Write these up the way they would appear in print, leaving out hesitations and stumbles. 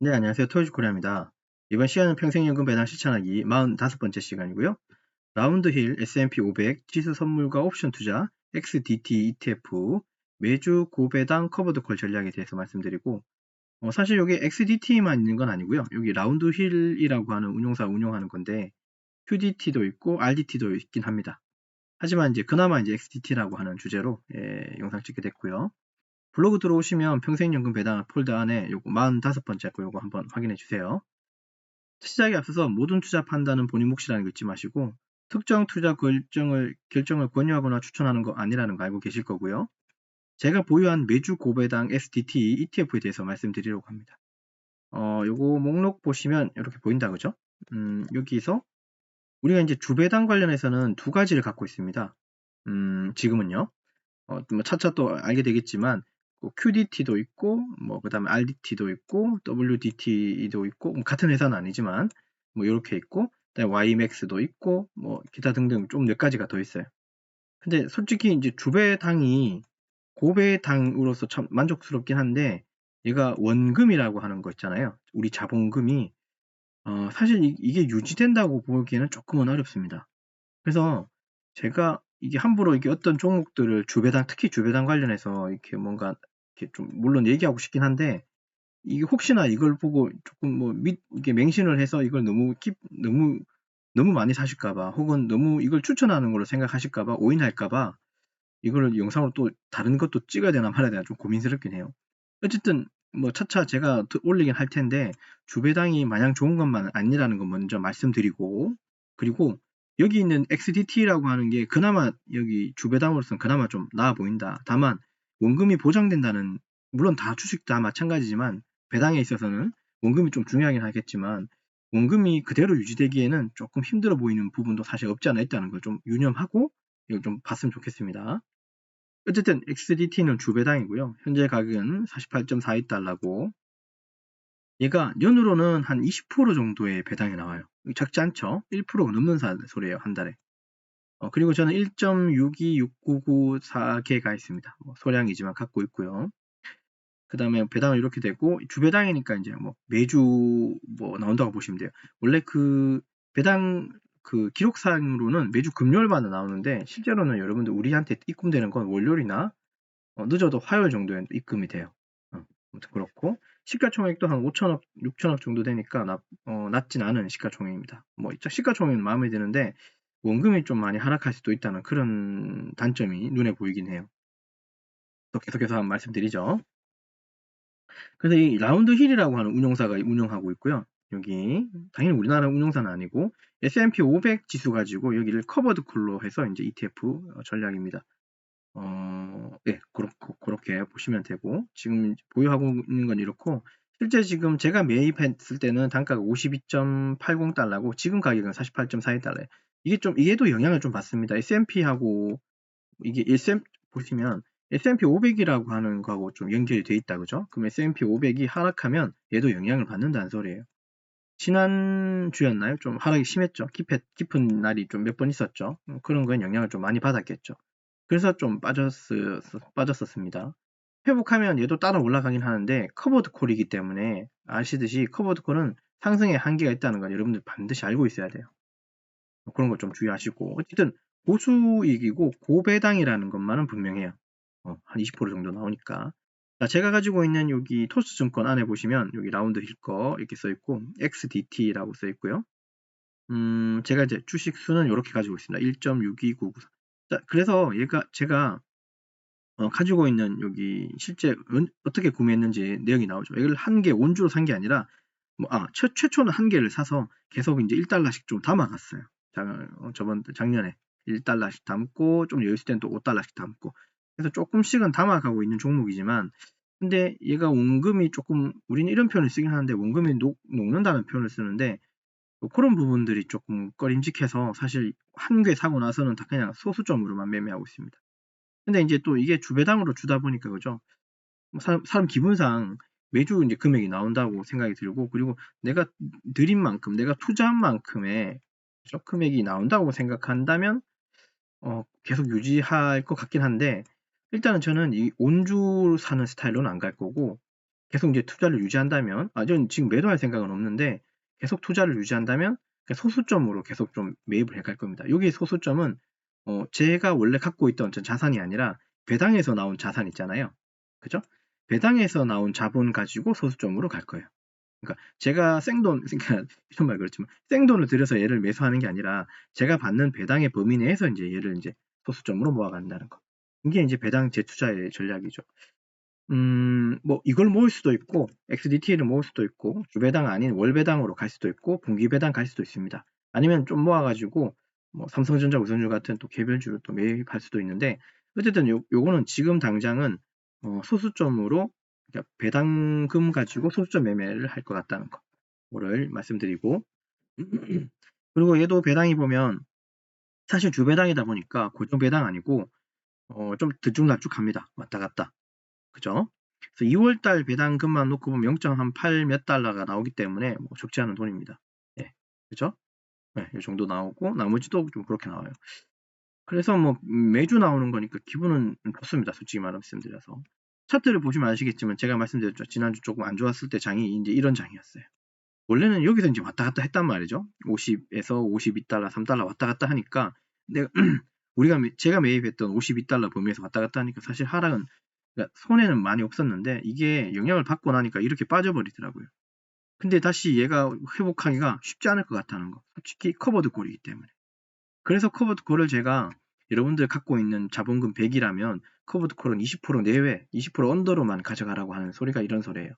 네, 안녕하세요. 토요일코리아입니다. 이번 시간은 평생연금 배당 실천하기 45번째 시간이고요. 라운드힐 S&P 500 지수 선물과 옵션 투자 XDT ETF 매주 고배당 커버드 콜 전략에 대해서 말씀드리고 사실 여기 XDT만 있는 건 아니고요. 여기 라운드힐이라고 하는 운용사 운영하는 건데 QDT도 있고 RDT도 있긴 합니다. 하지만 이제 그나마 이제 XDT라고 하는 주제로 영상 찍게 됐고요. 블로그 들어오시면 평생연금 배당 폴더 안에 요거 45번째 거 요거 한번 확인해 주세요. 시작에 앞서서 모든 투자 판단은 본인 몫이라는 거 잊지 마시고 특정 투자 결정을 권유하거나 추천하는 거 아니라는 거 알고 계실 거고요. 제가 보유한 매주 고배당 SDT ETF에 대해서 말씀드리려고 합니다. 요거 목록 보시면 이렇게 보인다 그죠? 여기서 우리가 이제 주배당 관련해서는 두 가지를 갖고 있습니다. 지금은요. 뭐 차차 또 알게 되겠지만 QDT도 있고 그 다음에 RDT도 있고 WDT도 있고 같은 회사는 아니지만 이렇게 있고 그다음에 YMAX도 있고 기타 등등 좀 몇 가지가 더 있어요. 근데 솔직히 이제 주배당이 고배당으로서 참 만족스럽긴 한데 얘가 원금이라고 하는 거 있잖아요. 우리 자본금이 사실 이게 유지된다고 보기에는 조금은 어렵습니다. 그래서 제가 이게 함부로 이게 어떤 종목들을 주배당, 특히 주배당 관련해서 이렇게 뭔가 이렇게 좀 물론 얘기하고 싶긴 한데 이게 혹시나 이걸 보고 조금 이게 맹신을 해서 이걸 너무 많이 사실까봐 혹은 너무 이걸 추천하는 걸로 생각하실까봐 오인할까봐 이거를 영상으로 또 다른 것도 찍어야 되나 말아야 되나 좀 고민스럽긴 해요. 어쨌든 차차 제가 올리긴 할 텐데 주배당이 마냥 좋은 것만 아니라는 거 먼저 말씀드리고 그리고 여기 있는 XDT라고 하는 게 그나마 여기 주배당으로서는 그나마 좀 나아 보인다. 다만 원금이 보장된다는 물론 다 주식 다 마찬가지지만 배당에 있어서는 원금이 좀 중요하긴 하겠지만 원금이 그대로 유지되기에는 조금 힘들어 보이는 부분도 사실 없지 않아 있다는 걸 좀 유념하고 이걸 좀 봤으면 좋겠습니다. 어쨌든 XDT는 주배당이고요. 현재 가격은 48.42달러고 얘가 연으로는 한 20% 정도의 배당이 나와요. 적지 않죠? 1%가 넘는 소리예요. 한 달에. 그리고 저는 1.626994개가 있습니다. 소량이지만 갖고 있고요. 그 다음에 배당은 이렇게 되고 주배당이니까 이제 매주 나온다고 보시면 돼요. 원래 그 배당 그 기록상으로는 매주 금요일마다 나오는데 실제로는 여러분들 우리한테 입금되는 건 월요일이나 늦어도 화요일 정도에 입금이 돼요. 아무튼 그렇고 시가총액도 한 5천억, 6천억 정도 되니까 낮진 않은 시가총액입니다. 시가총액은 마음에 드는데 원금이 좀 많이 하락할 수도 있다는 그런 단점이 눈에 보이긴 해요. 또 계속해서 한번 말씀드리죠. 그래서 이 라운드 힐이라고 하는 운용사가 운영하고 있고요. 여기 당연히 우리나라 운용사는 아니고 S&P 500 지수 가지고 여기를 커버드 콜로 해서 이제 ETF 전략입니다. 네, 그렇게 보시면 되고, 지금 보유하고 있는 건 이렇고, 실제 지금 제가 매입했을 때는 단가가 52.80달러고, 지금 가격은 48.42달러예요. 이게도 영향을 좀 받습니다. S&P하고, 이게 보시면, S&P 500이라고 하는 거하고 좀 연결이 돼 있다, 그죠? 그럼 S&P 500이 하락하면 얘도 영향을 받는다는 소리예요. 지난주였나요? 좀 하락이 심했죠. 깊은 날이 좀 몇 번 있었죠. 그런 건 영향을 좀 많이 받았겠죠. 그래서 좀 빠졌었습니다. 회복하면 얘도 따라 올라가긴 하는데 커버드 콜이기 때문에 아시듯이 커버드 콜은 상승의 한계가 있다는 건 여러분들 반드시 알고 있어야 돼요. 그런 거 좀 주의하시고 어쨌든 고수익이고 고배당이라는 것만은 분명해요. 한 20% 정도 나오니까. 자, 제가 가지고 있는 여기 토스증권 안에 보시면 여기 라운드 힐 거 이렇게 써 있고 XDT라고 써 있고요. 제가 이제 주식 수는 이렇게 가지고 있습니다. 1.62994. 자, 그래서 제가 가지고 있는 여기 실제 어떻게 구매했는지 내용이 나오죠. 이걸 한 개 원주로 산 게 아니라 최초는 한 개를 사서 계속 이제 1달러씩 좀 담아갔어요. 작년에 1달러씩 담고 좀 여유 있을 때는 또 5달러씩 담고 그래서 조금씩은 담아가고 있는 종목이지만 근데 얘가 원금이 조금 우리는 이런 표현을 쓰긴 하는데 원금이 녹는다는 표현을 쓰는데 그런 부분들이 조금 꺼림직해서 사실 한 개 사고 나서는 다 그냥 소수점으로만 매매하고 있습니다. 근데 이제 또 이게 주배당으로 주다 보니까 그죠? 사람 기분상 매주 이제 금액이 나온다고 생각이 들고 그리고 내가 들인 만큼 내가 투자한 만큼의 그죠? 금액이 나온다고 생각한다면 계속 유지할 것 같긴 한데 일단은 저는 이 온주 사는 스타일로는 안 갈 거고 계속 이제 투자를 유지한다면, 저는 지금 매도할 생각은 없는데 계속 투자를 유지한다면 소수점으로 계속 좀 매입을 해갈 겁니다. 여기 소수점은 제가 원래 갖고 있던 자산이 아니라 배당에서 나온 자산 있잖아요. 그죠? 배당에서 나온 자본 가지고 소수점으로 갈 거예요. 그러니까 제가 생돈, 그러니까 이런 말 그렇지만 생돈을 들여서 얘를 매수하는 게 아니라 제가 받는 배당의 범위 내에서 이제 얘를 이제 소수점으로 모아간다는 거. 이게 이제 배당 재투자의 전략이죠. 뭐 이걸 모을 수도 있고 XDT를 모을 수도 있고 주배당 아닌 월배당으로 갈 수도 있고 분기배당 갈 수도 있습니다. 아니면 좀 모아가지고 뭐 삼성전자 우선주 같은 또 개별주를 또 매입할 수도 있는데 어쨌든 요거는 지금 당장은 소수점으로 그러니까 배당금 가지고 소수점 매매를 할 것 같다는 거를 말씀드리고 그리고 얘도 배당이 보면 사실 주배당이다 보니까 고정배당 아니고 좀 들쭉날쭉합니다. 왔다 갔다. 그죠? 그래서 2월달 배당금만 놓고 보면 0.8 몇 달러가 나오기 때문에 뭐 적지 않은 돈입니다. 예, 그죠? 네, 이 정도 나오고 나머지도 좀 그렇게 나와요. 그래서 뭐 매주 나오는 거니까 기분은 좋습니다. 솔직히 말씀드려서. 차트를 보시면 아시겠지만 제가 말씀드렸죠. 지난주 조금 안 좋았을 때 장이 이제 이런 장이었어요. 원래는 여기서 이제 왔다 갔다 했단 말이죠. 50에서 52달러, 3달러 왔다 갔다 하니까 내가 제가 매입했던 52달러 범위에서 왔다 갔다 하니까 사실 하락은 그러니까 손해는 많이 없었는데 이게 영향을 받고 나니까 이렇게 빠져버리더라고요. 근데 다시 얘가 회복하기가 쉽지 않을 것 같다는 거. 솔직히 커버드 콜이기 때문에. 그래서 커버드 콜을 제가 여러분들 갖고 있는 자본금 100이라면 커버드 콜은 20% 내외, 20% 언더로만 가져가라고 하는 소리가 이런 소리예요.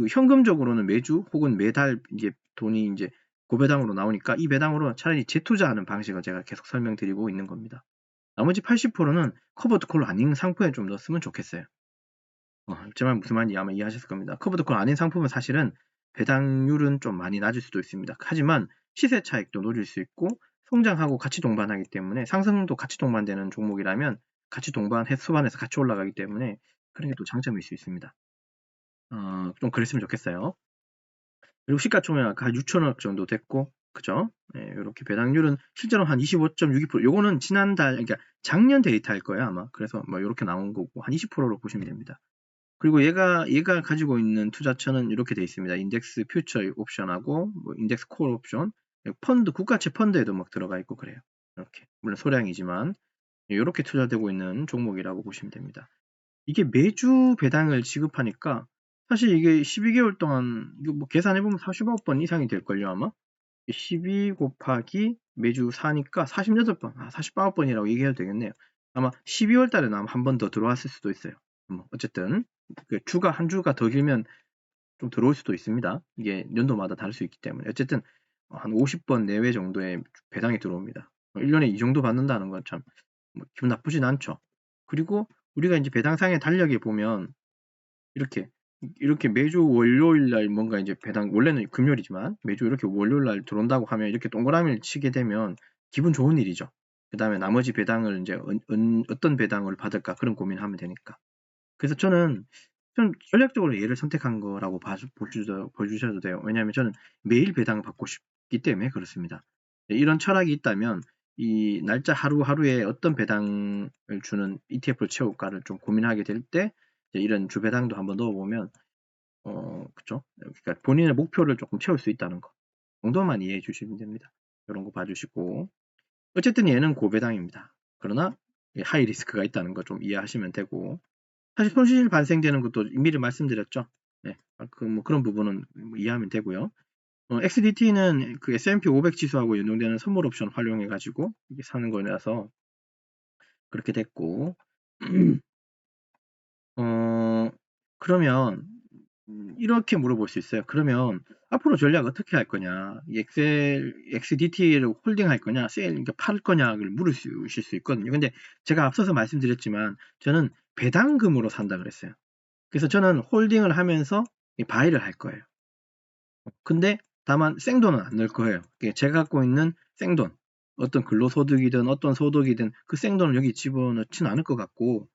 현금적으로는 매주 혹은 매달 이제 돈이 이제 고배당으로 나오니까 이 배당으로 차라리 재투자하는 방식을 제가 계속 설명드리고 있는 겁니다. 나머지 80%는 커버드 콜 아닌 상품에 좀 넣었으면 좋겠어요. 제 말 무슨 말인지 아마 이해하셨을 겁니다. 커버드 콜 아닌 상품은 사실은 배당률은 좀 많이 낮을 수도 있습니다. 하지만 시세 차익도 노릴 수 있고 성장하고 같이 동반하기 때문에 상승도 같이 동반되는 종목이라면 같이 수반해서 같이 올라가기 때문에 그런 게 또 장점일 수 있습니다. 좀 그랬으면 좋겠어요. 그리고 시가총액 한 6천억 정도 됐고, 그죠? 예, 이렇게 배당률은 실제로 한 25.62%. 요거는 지난달, 그러니까 작년 데이터일 거예요, 아마. 그래서 뭐 이렇게 나온 거고, 한 20%로 보시면 됩니다. 그리고 얘가 가지고 있는 투자처는 이렇게 돼 있습니다. 인덱스 퓨처 옵션하고, 뭐 인덱스 콜 옵션, 펀드, 국가채 펀드에도 막 들어가 있고 그래요. 이렇게. 물론 소량이지만, 이렇게 투자되고 있는 종목이라고 보시면 됩니다. 이게 매주 배당을 지급하니까 사실 이게 12개월 동안 이거 뭐 계산해보면 45번 이상이 될걸요 아마 12 곱하기 매주 4니까 48번 49번이라고 얘기해도 되겠네요. 아마 12월 달에는 아마 한 번 더 들어왔을 수도 있어요. 뭐 어쨌든 한 주가 더 길면 좀 들어올 수도 있습니다. 이게 연도마다 다를 수 있기 때문에 어쨌든 한 50번 내외 정도의 배당이 들어옵니다. 1년에 이 정도 받는다는 건 참 뭐 기분 나쁘진 않죠. 그리고 우리가 이제 배당상의 달력에 보면 이렇게 매주 월요일 날 뭔가 이제 배당 원래는 금요일이지만 매주 이렇게 월요일 날 들어온다고 하면 이렇게 동그라미를 치게 되면 기분 좋은 일이죠. 그 다음에 나머지 배당을 이제 어떤 배당을 받을까 그런 고민하면 되니까. 그래서 저는 좀 전략적으로 얘를 선택한 거라고 보여주셔도 돼요. 왜냐하면 저는 매일 배당을 받고 싶기 때문에 그렇습니다. 이런 철학이 있다면 이 날짜 하루하루에 어떤 배당을 주는 ETF를 채울까를 좀 고민하게 될 때 이런 주배당도 한번 넣어보면 그쵸? 그러니까 본인의 목표를 조금 채울 수 있다는 거 정도만 이해해 주시면 됩니다. 이런 거 봐주시고 어쨌든 얘는 고배당입니다. 그러나 하이 리스크가 있다는 거 좀 이해하시면 되고 사실 손실 발생되는 것도 미리 말씀드렸죠. 네, 뭐 그런 부분은 뭐 이해하면 되고요. XDT는 그 S&P 500 지수하고 연동되는 선물 옵션 활용해가지고 이게 사는 거라서 그렇게 됐고, 그러면 이렇게 물어볼 수 있어요. 그러면 앞으로 전략 어떻게 할 거냐? XDT를 홀딩할 거냐? 그러니까 팔 거냐를 물으실 수 있거든요. 근데 제가 앞서서 말씀드렸지만 저는 배당금으로 산다 그랬어요. 그래서 저는 홀딩을 하면서 바이를 할 거예요. 근데 다만 생돈은 안 넣을 거예요. 제가 갖고 있는 생돈, 어떤 근로소득이든 어떤 소득이든 그 생돈을 여기 집어넣지는 않을 것 같고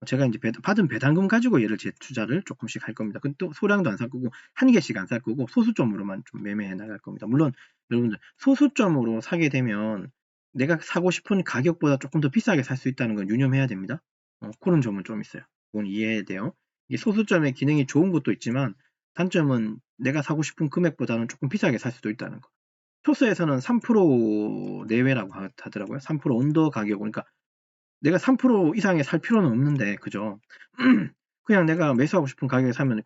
제가 이제 받은 배당금 가지고 얘를 재투자를 조금씩 할 겁니다. 근데 또 소량도 안 살 거고 한 개씩 안 살 거고 소수점으로만 좀 매매해 나갈 겁니다. 물론 여러분들 소수점으로 사게 되면 내가 사고 싶은 가격보다 조금 더 비싸게 살 수 있다는 건 유념해야 됩니다. 그런 점은 좀 있어요. 그건 이해해야 돼요. 이 소수점의 기능이 좋은 것도 있지만 단점은 내가 사고 싶은 금액보다는 조금 비싸게 살 수도 있다는 거. 초스에서는 3% 내외라고 하더라고요. 3% 언더 가격. 그러니까 내가 3% 이상에 살 필요는 없는데, 그죠? 그냥 내가 매수하고 싶은 가격에 사면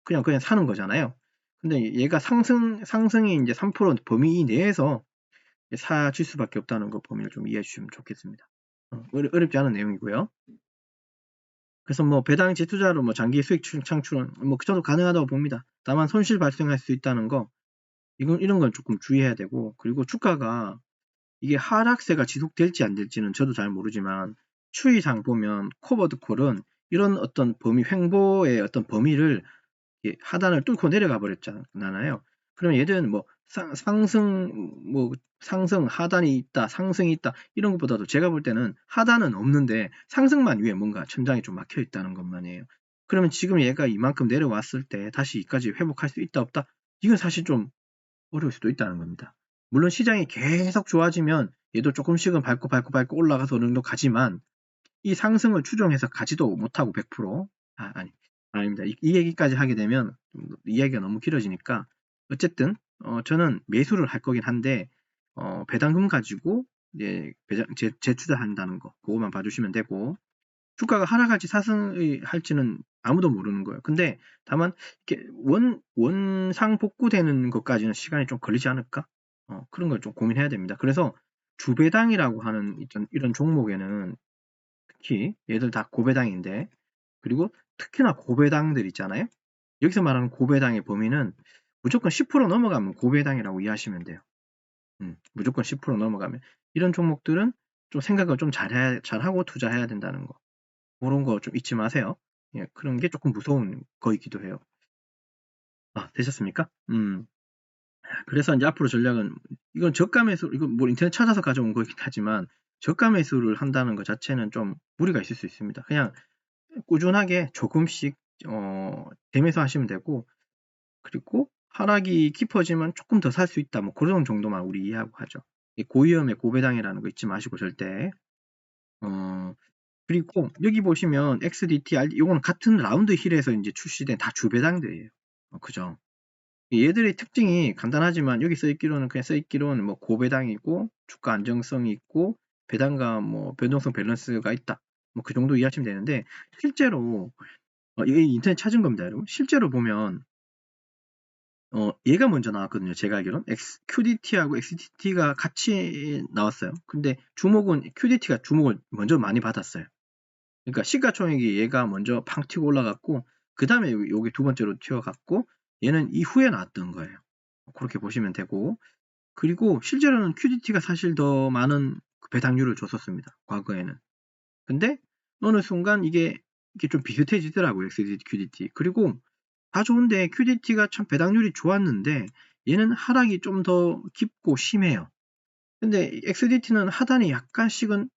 그냥 사는 거잖아요. 근데 얘가 상승이 이제 3% 범위 내에서 사질 수밖에 없다는 거 범위를 좀 이해해 주시면 좋겠습니다. 어렵지 않은 내용이고요. 그래서 뭐 배당 재투자로 뭐 장기 수익 창출은 뭐 저도 가능하다고 봅니다. 다만 손실 발생할 수 있다는 거, 이런 건 조금 주의해야 되고, 그리고 주가가 이게 하락세가 지속될지 안 될지는 저도 잘 모르지만 추이상 보면 코버드 콜은 이런 어떤 횡보의 어떤 범위를 하단을 뚫고 내려가 버렸잖아요. 그러면 얘들은 뭐 상승 하단이 있다, 상승이 있다 이런 것보다도 제가 볼 때는 하단은 없는데 상승만 위에 뭔가 천장이 좀 막혀 있다는 것만이에요. 그러면 지금 얘가 이만큼 내려왔을 때 다시 이까지 회복할 수 있다 없다? 이건 사실 좀 어려울 수도 있다는 겁니다. 물론 시장이 계속 좋아지면 얘도 조금씩은 밟고 올라가서 어느 정도 가지만 이 상승을 추종해서 가지도 못하고 100% 아닙니다. 이 얘기까지 하게 되면 이야기가 너무 길어지니까 어쨌든 저는 매수를 할 거긴 한데 배당금 가지고 이제 재투자한다는 거 그거만 봐주시면 되고, 주가가 하락할지 상승할지는 아무도 모르는 거예요. 근데 다만 이렇게 원상 복구되는 것까지는 시간이 좀 걸리지 않을까? 그런 걸 좀 고민해야 됩니다. 그래서 주배당이라고 하는 이런 종목에는 특히 얘들 다 고배당인데, 그리고 특히나 고배당들 있잖아요. 여기서 말하는 고배당의 범위는 무조건 10% 넘어가면 고배당이라고 이해하시면 돼요. 무조건 10% 넘어가면. 이런 종목들은 좀 생각을 좀 잘하고 투자해야 된다는 거. 그런 거 좀 잊지 마세요. 예, 그런 게 조금 무서운 거이기도 해요. 되셨습니까? 그래서 이제 앞으로 전략은, 이건 저가 매수, 이건 뭐 인터넷 찾아서 가져온 거긴 하지만 저가 매수를 한다는 것 자체는 좀 무리가 있을 수 있습니다. 그냥 꾸준하게 조금씩 대매수 하시면 되고, 그리고 하락이 깊어지면 조금 더 살 수 있다, 뭐 그런 정도만 우리 이해하고 하죠. 고위험의 고배당이라는 거 잊지 마시고 절대. 그리고 여기 보시면 XDT, 이거는 같은 라운드 힐에서 이제 출시된 다 주배당들이에요. 그죠? 얘들의 특징이 간단하지만 여기 써있기로는 뭐 고배당이고 주가 안정성이 있고 배당과 뭐 변동성 밸런스가 있다. 뭐 그 정도 이해하시면 되는데, 실제로 이게 인터넷 찾은 겁니다, 여러분. 실제로 보면 얘가 먼저 나왔거든요. 제가 알기로는 QDT하고 XDT가 같이 나왔어요. 근데 QDT가 주목을 먼저 많이 받았어요. 그러니까 시가총액이 얘가 먼저 팡 튀고 올라갔고, 그 다음에 여기 두 번째로 튀어갔고, 얘는 이후에 나왔던 거예요. 그렇게 보시면 되고, 그리고 실제로는 QDT가 사실 더 많은 배당률을 줬었습니다, 과거에는. 근데 어느 순간 이게 좀 비슷해지더라고요, XDT, QDT. 그리고 다 좋은데 QDT가 참 배당률이 좋았는데 얘는 하락이 좀 더 깊고 심해요. 근데 XDT는 하단이 약간씩은,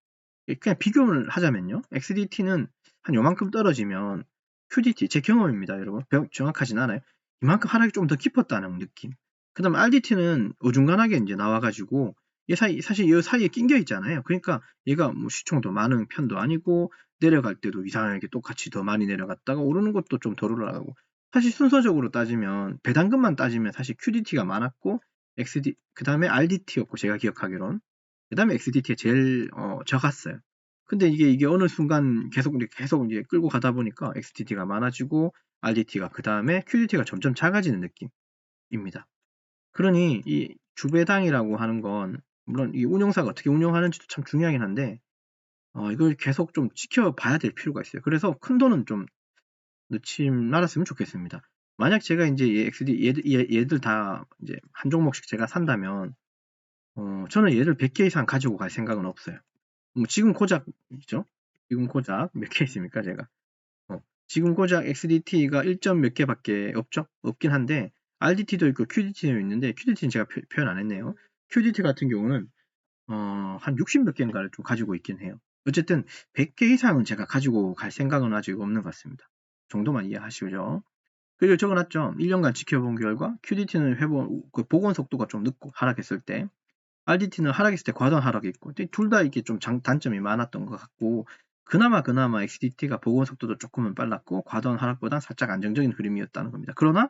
그냥 비교를 하자면요, XDT는 한 요만큼 떨어지면 QDT, 제 경험입니다, 여러분. 정확하진 않아요. 이만큼 하락이 좀 더 깊었다는 느낌. 그 다음 RDT는 어중간하게 이제 나와가지고 사실 이 사이에 낑겨 있잖아요. 그러니까 얘가 뭐 시총도 많은 편도 아니고 내려갈 때도 이상하게 똑같이 더 많이 내려갔다가 오르는 것도 좀 덜 올라가고, 사실 순서적으로 따지면 배당금만 따지면 사실 QDT가 많았고 그 다음에 RDT였고, 제가 기억하기론 그 다음에 XDT가 제일 적었어요. 근데 이게 어느 순간 계속 이제 끌고 가다 보니까 XDT가 많아지고 RDT가 그 다음에 QDT가 점점 작아지는 느낌입니다. 그러니 이 주배당이라고 하는 건 물론 이 운영사가 어떻게 운영하는지도 참 중요하긴 한데 이걸 계속 좀 지켜봐야 될 필요가 있어요. 그래서 큰 돈은 좀 넣지 말았으면 좋겠습니다. 만약 제가 이제 얘들 다 이제 한 종목씩 제가 산다면 저는 얘를 100개 이상 가지고 갈 생각은 없어요. 지금 고작이죠. 지금 고작 몇 개 있습니까, 제가? 지금 고작 XDT가 1점 몇 개밖에 없긴 한데 RDT도 있고 QDT도 있는데, QDT는 제가 표현 안 했네요. QDT 같은 경우는 한 60 몇 개인가를 좀 가지고 있긴 해요. 어쨌든 100개 이상은 제가 가지고 갈 생각은 아직 없는 것 같습니다. 정도만 이해하시죠. 그리고 적어놨죠. 1년간 지켜본 결과 QDT는 복원 속도가 좀 늦고 하락했을 때, RDT는 하락했을 때 과도한 하락이 있고, 둘 다 이게 좀 단점이 많았던 것 같고, 그나마 XDT가 복원 속도도 조금은 빨랐고 과도한 하락보단 살짝 안정적인 흐름이었다는 겁니다. 그러나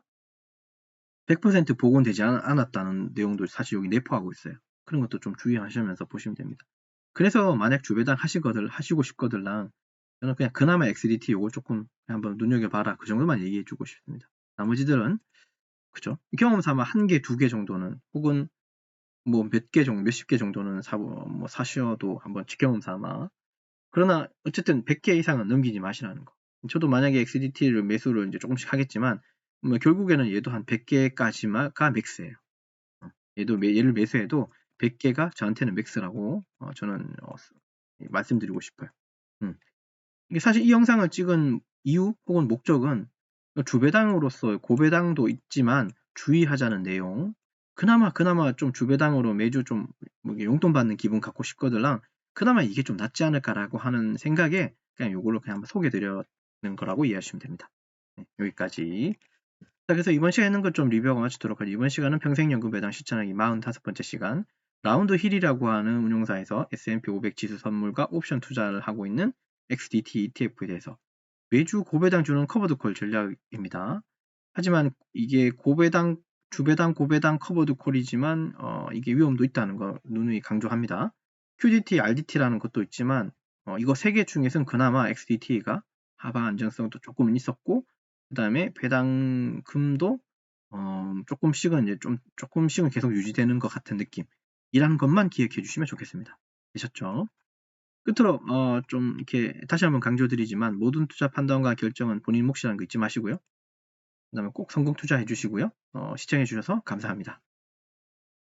100% 복원되지 않았다는 내용도 사실 여기 내포하고 있어요. 그런 것도 좀 주의하시면서 보시면 됩니다. 그래서 만약 주배당 하시고 싶거들랑 저는 그냥 그나마 XDT 요거 조금 한번 눈여겨봐라, 그 정도만 얘기해주고 싶습니다. 나머지들은 그죠? 경험 삼아 1개, 2개 정도는, 혹은 뭐 몇십 개 정도는 사셔도 한번 경험 삼아. 그러나 어쨌든 100개 이상은 넘기지 마시라는 거. 저도 만약에 XDT를 매수를 이제 조금씩 하겠지만 뭐 결국에는 얘도 한 100개까지가 맥스예요. 얘를 매수해도 100개가 저한테는 맥스라고 저는 말씀드리고 싶어요. 이게 사실 이 영상을 찍은 이유 혹은 목적은 주배당으로서 고배당도 있지만 주의하자는 내용, 그나마 좀 주배당으로 매주 좀 용돈 받는 기분 갖고 싶거들랑 그나마 이게 좀 낫지 않을까라고 하는 생각에 그냥 요걸로 그냥 한번 소개드리는 거라고 이해하시면 됩니다. 네, 여기까지. 자, 그래서 이번 시간에는 걸 좀 리뷰하고 마치도록 하죠. 이번 시간은 평생연금 배당 실천하기 45번째 시간, 라운드 힐이라고 하는 운용사에서 S&P 500 지수 선물과 옵션 투자를 하고 있는 XDT ETF에 대해서 매주 고배당 주는 커버드콜 전략입니다. 하지만 이게 주배당 고배당 커버드콜이지만 이게 위험도 있다는 거 누누이 강조합니다. QDT, RDT라는 것도 있지만 이거 3개 중에서는 그나마 XDT가 하방 안정성도 조금은 있었고, 그 다음에 배당금도 조금씩은 계속 유지되는 것 같은 느낌이라는 것만 기억해 주시면 좋겠습니다. 되셨죠? 끝으로 좀 이렇게 다시 한번 강조드리지만 모든 투자 판단과 결정은 본인 몫이라는 거 잊지 마시고요. 그 다음에 꼭 성공 투자해 주시고요. 시청해 주셔서 감사합니다.